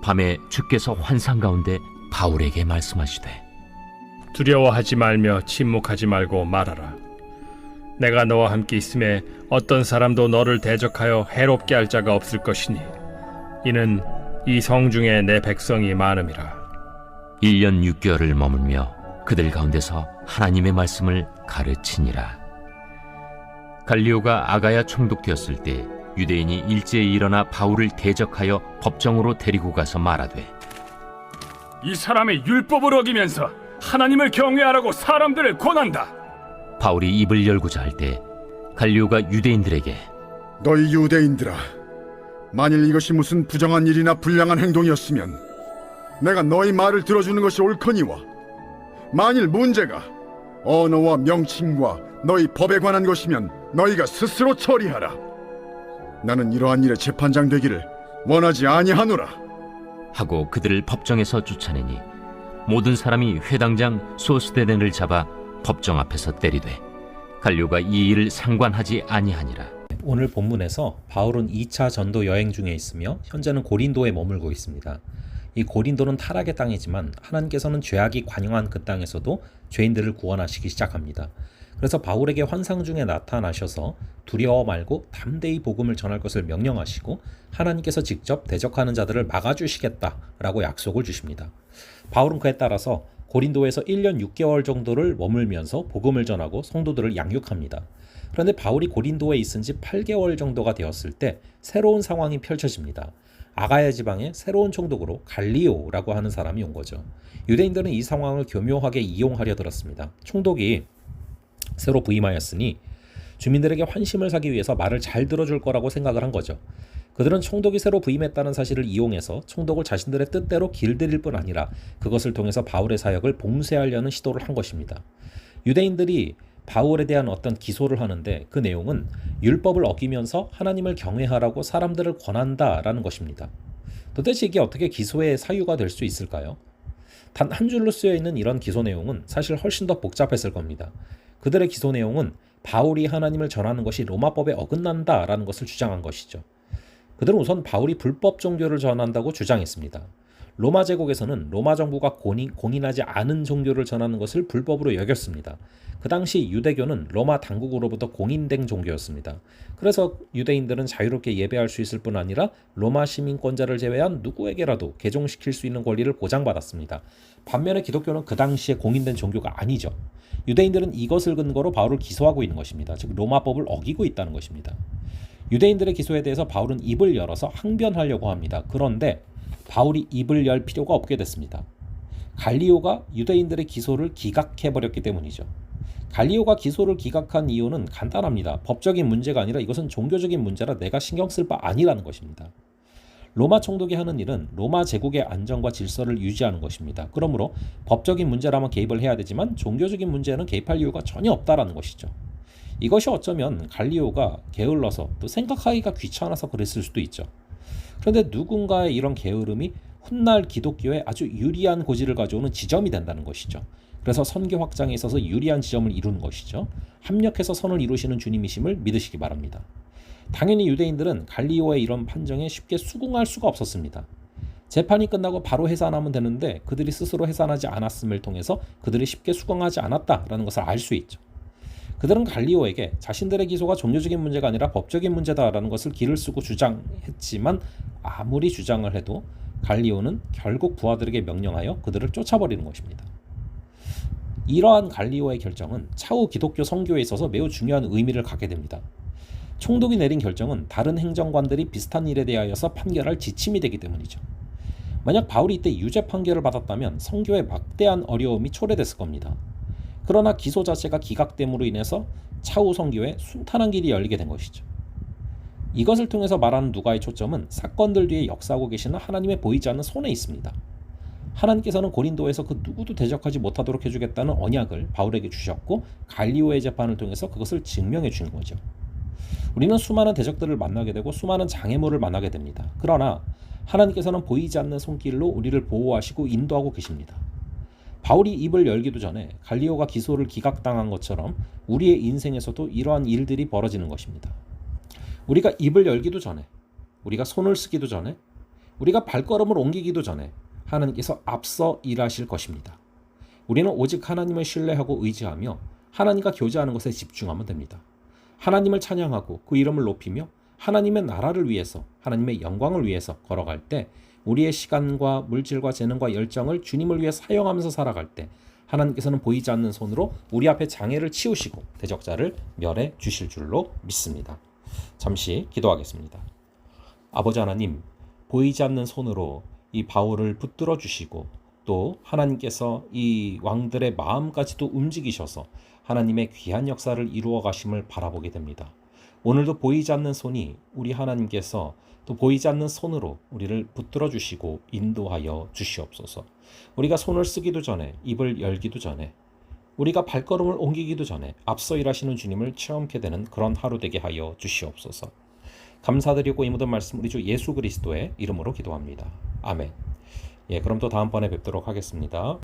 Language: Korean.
밤에 주께서 환상 가운데 바울에게 말씀하시되 두려워하지 말며 침묵하지 말고 말하라. 내가 너와 함께 있음에 어떤 사람도 너를 대적하여 해롭게 할 자가 없을 것이니 이는 이 성 중에 내 백성이 많음이라. 1년 6개월을 머물며 그들 가운데서 하나님의 말씀을 가르치니라. 갈리오가 아가야 총독되었을 때 유대인이 일제히 일어나 바울을 대적하여 법정으로 데리고 가서 말하되 이 사람의 율법을 어기면서 하나님을 경외하라고 사람들을 권한다. 바울이 입을 열고자 할 때 갈리오가 유대인들에게 너희 유대인들아, 만일 이것이 무슨 부정한 일이나 불량한 행동이었으면 내가 너희 말을 들어주는 것이 옳거니와, 만일 문제가 언어와 명칭과 너희 법에 관한 것이면 너희가 스스로 처리하라. 나는 이러한 일에 재판장 되기를 원하지 아니하노라. 하고 그들을 법정에서 쫓아내니 모든 사람이 회당장 소스데넨을 잡아 법정 앞에서 때리되 갈리오가 이 일을 상관하지 아니하니라. 오늘 본문에서 바울은 2차 전도 여행 중에 있으며 현재는 고린도에 머물고 있습니다. 이 고린도는 타락의 땅이지만 하나님께서는 죄악이 관영한 그 땅에서도 죄인들을 구원하시기 시작합니다. 그래서 바울에게 환상 중에 나타나셔서 두려워 말고 담대히 복음을 전할 것을 명령하시고 하나님께서 직접 대적하는 자들을 막아주시겠다라고 약속을 주십니다. 바울은 그에 따라서 고린도에서 1년 6개월 정도를 머물면서 복음을 전하고 성도들을 양육합니다. 그런데 바울이 고린도에 있은 지 8개월 정도가 되었을 때 새로운 상황이 펼쳐집니다. 아가야 지방에 새로운 총독으로 갈리오라고 하는 사람이 온 거죠. 유대인들은 이 상황을 교묘하게 이용하려 들었습니다. 총독이 새로 부임하였으니 주민들에게 환심을 사기 위해서 말을 잘 들어줄 거라고 생각을 한 거죠. 그들은 총독이 새로 부임했다는 사실을 이용해서 총독을 자신들의 뜻대로 길들일 뿐 아니라 그것을 통해서 바울의 사역을 봉쇄하려는 시도를 한 것입니다. 유대인들이 바울에 대한 어떤 기소를 하는데 그 내용은 율법을 어기면서 하나님을 경외하라고 사람들을 권한다라는 것입니다. 도대체 이게 어떻게 기소의 사유가 될 수 있을까요? 단 한 줄로 쓰여 있는 이런 기소 내용은 사실 훨씬 더 복잡했을 겁니다. 그들의 기소 내용은 바울이 하나님을 전하는 것이 로마법에 어긋난다라는 것을 주장한 것이죠. 그들은 우선 바울이 불법 종교를 전한다고 주장했습니다. 로마 제국에서는 로마 정부가 공인하지 않은 종교를 전하는 것을 불법으로 여겼습니다. 그 당시 유대교는 로마 당국으로부터 공인된 종교였습니다. 그래서 유대인들은 자유롭게 예배할 수 있을 뿐 아니라 로마 시민권자를 제외한 누구에게라도 개종시킬 수 있는 권리를 보장받았습니다. 반면에 기독교는 그 당시에 공인된 종교가 아니죠. 유대인들은 이것을 근거로 바울을 기소하고 있는 것입니다. 즉 로마법을 어기고 있다는 것입니다. 유대인들의 기소에 대해서 바울은 입을 열어서 항변하려고 합니다. 그런데 바울이 입을 열 필요가 없게 됐습니다. 갈리오가 유대인들의 기소를 기각해버렸기 때문이죠. 갈리오가 기소를 기각한 이유는 간단합니다. 법적인 문제가 아니라 이것은 종교적인 문제라 내가 신경 쓸 바 아니라는 것입니다. 로마 총독이 하는 일은 로마 제국의 안정과 질서를 유지하는 것입니다. 그러므로 법적인 문제라면 개입을 해야 되지만 종교적인 문제는 개입할 이유가 전혀 없다라는 것이죠. 이것이 어쩌면 갈리오가 게을러서 또 생각하기가 귀찮아서 그랬을 수도 있죠. 그런데 누군가의 이런 게으름이 훗날 기독교에 아주 유리한 고지를 가져오는 지점이 된다는 것이죠. 그래서 선교 확장에 있어서 유리한 지점을 이루는 것이죠. 합력해서 선을 이루시는 주님이심을 믿으시기 바랍니다. 당연히 유대인들은 갈리오의 이런 판정에 쉽게 수긍할 수가 없었습니다. 재판이 끝나고 바로 해산하면 되는데 그들이 스스로 해산하지 않았음을 통해서 그들이 쉽게 수긍하지 않았다라는 것을 알 수 있죠. 그들은 갈리오에게 자신들의 기소가 종교적인 문제가 아니라 법적인 문제다라는 것을 기를 쓰고 주장했지만 아무리 주장을 해도 갈리오는 결국 부하들에게 명령하여 그들을 쫓아버리는 것입니다. 이러한 갈리오의 결정은 차후 기독교 선교에 있어서 매우 중요한 의미를 갖게 됩니다. 총독이 내린 결정은 다른 행정관들이 비슷한 일에 대하여서 판결할 지침이 되기 때문이죠. 만약 바울이 이때 유죄 판결을 받았다면 선교에 막대한 어려움이 초래됐을 겁니다. 그러나 기소 자체가 기각됨으로 인해서 차후 선교에 순탄한 길이 열리게 된 것이죠. 이것을 통해서 말하는 누가의 초점은 사건들 뒤에 역사하고 계시는 하나님의 보이지 않는 손에 있습니다. 하나님께서는 고린도에서 그 누구도 대적하지 못하도록 해주겠다는 언약을 바울에게 주셨고 갈리오의 재판을 통해서 그것을 증명해 주는 거죠. 우리는 수많은 대적들을 만나게 되고 수많은 장애물을 만나게 됩니다. 그러나 하나님께서는 보이지 않는 손길로 우리를 보호하시고 인도하고 계십니다. 바울이 입을 열기도 전에 갈리오가 기소를 기각당한 것처럼 우리의 인생에서도 이러한 일들이 벌어지는 것입니다. 우리가 입을 열기도 전에, 우리가 손을 쓰기도 전에, 우리가 발걸음을 옮기기도 전에 하나님께서 앞서 일하실 것입니다. 우리는 오직 하나님을 신뢰하고 의지하며 하나님과 교제하는 것에 집중하면 됩니다. 하나님을 찬양하고 그 이름을 높이며 하나님의 나라를 위해서, 하나님의 영광을 위해서 걸어갈 때, 우리의 시간과 물질과 재능과 열정을 주님을 위해 사용하면서 살아갈 때 하나님께서는 보이지 않는 손으로 우리 앞에 장애를 치우시고 대적자를 멸해 주실 줄로 믿습니다. 잠시 기도하겠습니다. 아버지 하나님, 보이지 않는 손으로 이 바울을 붙들어 주시고 또 하나님께서 이 왕들의 마음까지도 움직이셔서 하나님의 귀한 역사를 이루어 가심을 바라보게 됩니다. 오늘도 보이지 않는 손이 우리 하나님께서 또 보이지 않는 손으로 우리를 붙들어 주시고 인도하여 주시옵소서. 우리가 손을 쓰기도 전에, 입을 열기도 전에, 우리가 발걸음을 옮기기도 전에 앞서 일하시는 주님을 체험케 되는 그런 하루 되게 하여 주시옵소서. 감사드리고 이 모든 말씀 우리 주 예수 그리스도의 이름으로 기도합니다. 아멘. 그럼 또 다음번에 뵙도록 하겠습니다.